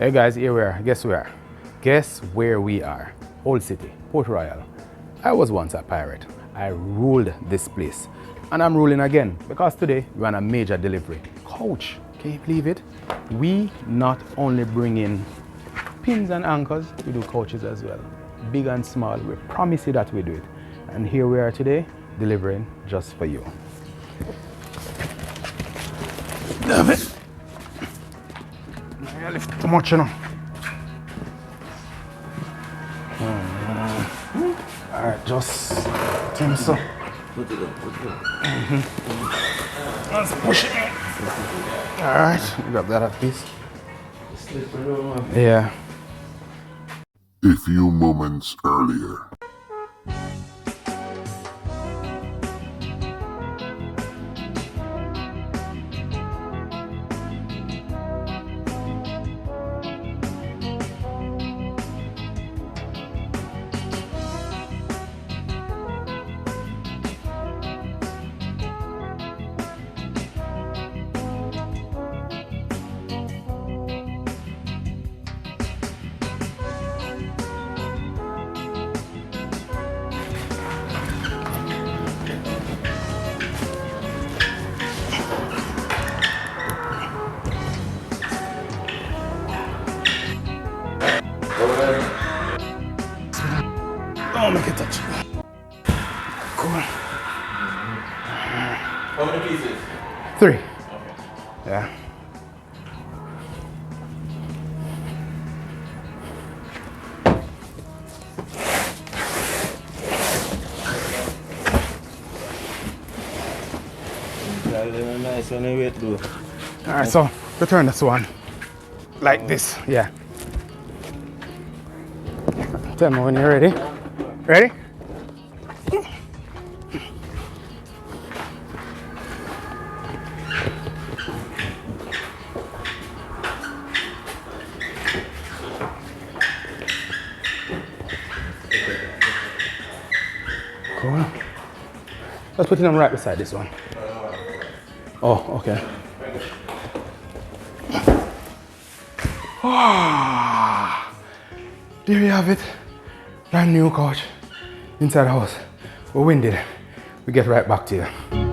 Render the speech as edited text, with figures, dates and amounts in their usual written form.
Hey guys, here we are. Guess where? Guess where we are? Old City, Port Royal. I was once a pirate. I ruled this place. And I'm ruling again because today we're on a major delivery. Coach, can you believe it? We not only bring in pins and anchors, we do coaches as well. Big and small, we promise you that we do it. And here we are today, delivering just for you. Damn it. I lift too much, you know. Alright, just turn so. Put it up. Let's push it. Alright, grab that up, please. Yeah. A few moments earlier. Oh, make it touch. Cool. How many pieces? 3. Okay. Yeah. Nice one, wait, do. Alright, so return this one. Like this, yeah. Tell me when you're ready. Ready? Cool. Let's put them right beside this one. Oh, okay. Ah, there you have it. Brand new coach inside the house. We're winded. We get right back to you.